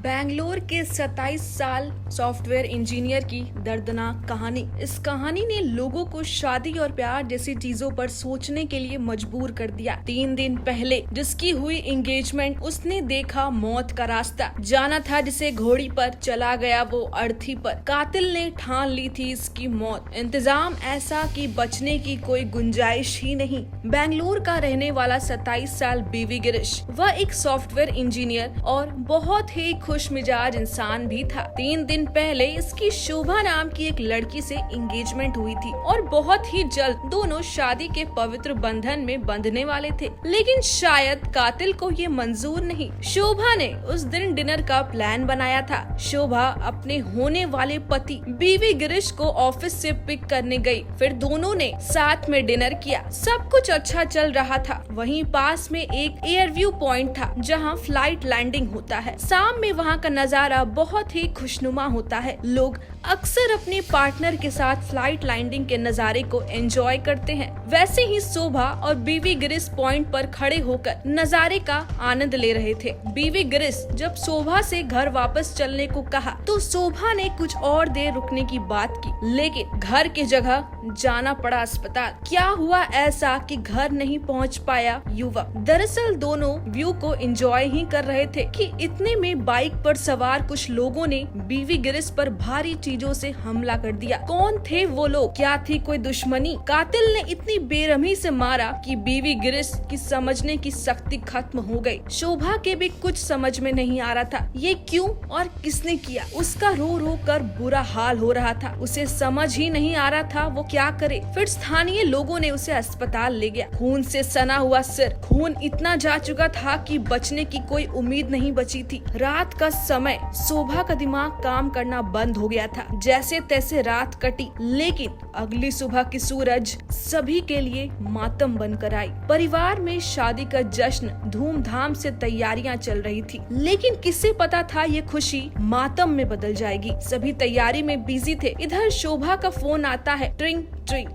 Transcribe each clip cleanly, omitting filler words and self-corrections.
बैंगलोर के 27 साल software engineer की दर्दनाक कहानी। इस कहानी ने लोगों को शादी और प्यार जैसी चीजों पर सोचने के लिए मजबूर कर दिया। 3 दिन पहले जिसकी हुई एंगेजमेंट, उसने देखा मौत का रास्ता। जाना था जिसे घोड़ी पर, चला गया वो अर्थी पर। कातिल ने ठान ली थी इसकी मौत। इंतजाम ऐसा कि बचने की कोई गुंजाइश ही नहीं। बैंगलोर का रहने वाला 27 साल बीवी गिरीश, वह एक सॉफ्टवेयर इंजीनियर और बहुत ही खुश मिजाज इंसान भी था। 3 दिन पहले इसकी शोभा नाम की एक लड़की से एंगेजमेंट हुई थी और बहुत ही जल्द दोनों शादी के पवित्र बंधन में बंधने वाले थे। लेकिन शायद कातिल को ये मंजूर नहीं। शोभा ने उस दिन डिनर का प्लान बनाया था। शोभा अपने होने वाले पति बीवी गिरीश को ऑफिस से पिक करने गई। फिर दोनों ने साथ में डिनर किया। सब कुछ अच्छा चल रहा था। वहीं पास में एक एयर व्यू पॉइंट था जहां फ्लाइट लैंडिंग होता है। शाम में वहां का नजारा बहुत ही खुशनुमा होता है। लोग अक्सर अपने पार्टनर के साथ फ्लाइट लैंडिंग के नजारे को एंजॉय करते हैं। वैसे ही शोभा और बीवी गिरीश पॉइंट पर खड़े होकर नजारे का आनंद ले रहे थे। बीवी गिरीश जब शोभा से घर वापस चलने को कहा तो शोभा ने कुछ और देर रुकने की बात की, लेकिन घर की जगह जाना पड़ा अस्पताल। क्या हुआ ऐसा कि घर नहीं पहुंच पाया युवक? दरअसल दोनों व्यू को एंजॉय ही कर रहे थे कि इतने में बाइक पर सवार कुछ लोगों ने बीवी गिरीश पर भारी चीजों से हमला कर दिया। कौन थे वो लोग? क्या थी कोई दुश्मनी? कातिल ने इतनी बेरहमी से मारा कि बीवी गिरीश की समझने की शक्ति खत्म हो गई। शोभा के भी कुछ समझ में नहीं आ रहा था ये क्यों और किसने किया। उसका रो रो कर बुरा हाल हो रहा था। उसे समझ ही नहीं आ रहा था वो क्या करे। फिर स्थानीय लोगों ने उसे अस्पताल ले गया। खून से सना हुआ सिर, खून इतना जा चुका था कि बचने की कोई उम्मीद नहीं बची थी। रात का समय, शोभा का दिमाग काम करना बंद हो गया था। जैसे तैसे रात कटी, लेकिन अगली सुबह की सूरज सभी के लिए मातम बनकर आई। परिवार में शादी का जश्न धूमधाम से तैयारियां चल रही थी, लेकिन किसे पता था ये खुशी मातम में बदल जाएगी। सभी तैयारी में बिजी थे। इधर शोभा का फोन आता है। ट्रिंग ट्रिंग,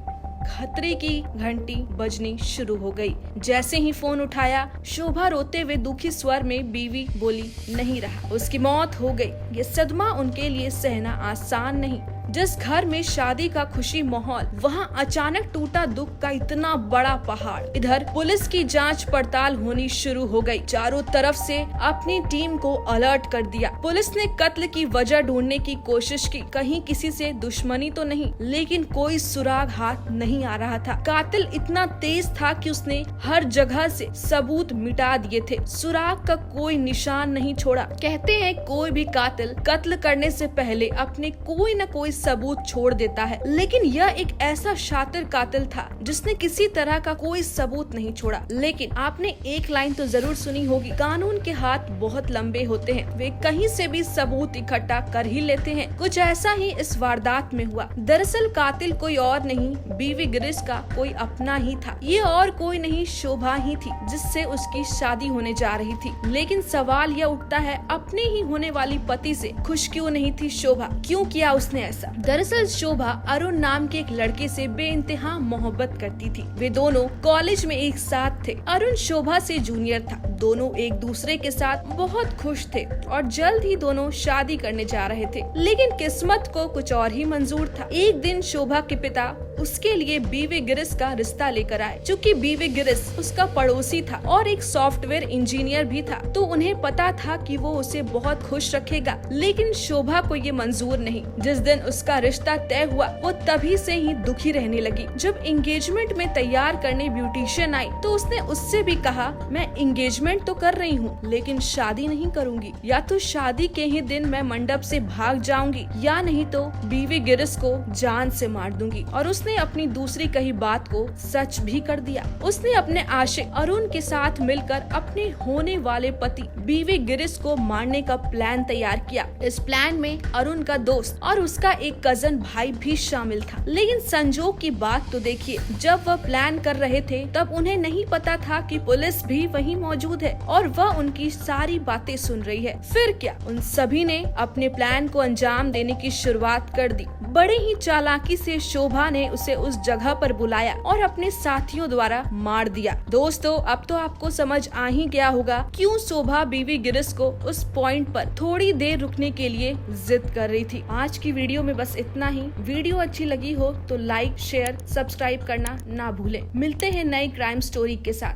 खतरे की घंटी बजनी शुरू हो गई। जैसे ही फोन उठाया, शोभा रोते हुए दुखी स्वर में बीवी बोली, नहीं रहा, उसकी मौत हो गई। ये सदमा उनके लिए सहना आसान नहीं। जिस घर में शादी का खुशी माहौल, वहां अचानक टूटा दुख का इतना बड़ा पहाड़। इधर पुलिस की जांच पड़ताल होनी शुरू हो गई। चारों तरफ से अपनी टीम को अलर्ट कर दिया। पुलिस ने कत्ल की वजह ढूंढने की कोशिश की। कहीं किसी से दुश्मनी तो नहीं, लेकिन कोई सुराग हाथ नहीं आ रहा था। कातिल इतना तेज था कि उसने हर जगह से सबूत मिटा दिए थे। सुराग का कोई निशान नहीं छोड़ा। कहते हैं कोई भी कातिल कत्ल करने से पहले अपने कोई न कोई सबूत छोड़ देता है, लेकिन यह एक ऐसा शातिर कातिल था जिसने किसी तरह का कोई सबूत नहीं छोड़ा। लेकिन आपने एक लाइन तो जरूर सुनी होगी, कानून के हाथ बहुत लंबे होते हैं, वे कहीं से भी सबूत इकट्ठा कर ही लेते हैं। कुछ ऐसा ही इस वारदात में हुआ। दरअसल कातिल कोई और नहीं, बीवी गिरीश का कोई अपना ही था। ये और कोई नहीं, शोभा ही थी, जिससे उसकी शादी होने जा रही थी। लेकिन सवाल यह उठता है, अपने ही होने वाली पति से खुश क्यों नहीं थी शोभा? क्यों किया उसने ऐसा? दरअसल शोभा अरुण नाम के एक लड़के से बेइंतहा मोहब्बत करती थी। वे दोनों कॉलेज में एक साथ थे। अरुण शोभा से जूनियर था। दोनों एक दूसरे के साथ बहुत खुश थे और जल्द ही दोनों शादी करने जा रहे थे। लेकिन किस्मत को कुछ और ही मंजूर था। एक दिन शोभा के पिता उसके लिए बीवी गिरीश का रिश्ता लेकर आए। चूँकि बीवी गिरीश उसका पड़ोसी था और एक सॉफ्टवेयर इंजीनियर भी था, तो उन्हें पता था कि वो उसे बहुत खुश रखेगा। लेकिन शोभा को ये मंजूर नहीं। जिस दिन उसका रिश्ता तय हुआ, वो तभी से ही दुखी रहने लगी। जब एंगेजमेंट में तैयार करने ब्यूटिशियन आई, तो उसने उससे भी कहा, मैं एंगेजमेंट तो कर रही हूँ, लेकिन शादी नहीं करूँगी। या तो शादी के ही दिन मैं मंडप से भाग जाऊंगी, या नहीं तो बीवी गिरीश को जान से मार दूंगी। और उसने अपनी दूसरी कही बात को सच भी कर दिया। उसने अपने आशिक अरुण के साथ मिलकर अपने होने वाले पति बीवी गिरीश को मारने का प्लान तैयार किया। इस प्लान में अरुण का दोस्त और उसका एक कजन भाई भी शामिल था। लेकिन संजोग की बात तो देखिए, जब वह प्लान कर रहे थे तब उन्हें नहीं पता था कि पुलिस भी वहीं मौजूद है और वह उनकी सारी बातें सुन रही है। फिर क्या, उन सभी ने अपने प्लान को अंजाम देने की शुरुआत कर दी। बड़े ही चालाकी से शोभा ने उसे उस जगह पर बुलाया और अपने साथियों द्वारा मार दिया। दोस्तों, अब तो आपको समझ आ ही गया होगा क्यों शोभा बीवी गिरीश को उस पॉइंट पर थोड़ी देर रुकने के लिए जिद कर रही थी। आज की वीडियो में बस इतना ही। वीडियो अच्छी लगी हो तो लाइक, शेयर, सब्सक्राइब करना ना भूलें। मिलते हैं नई क्राइम स्टोरी के साथ।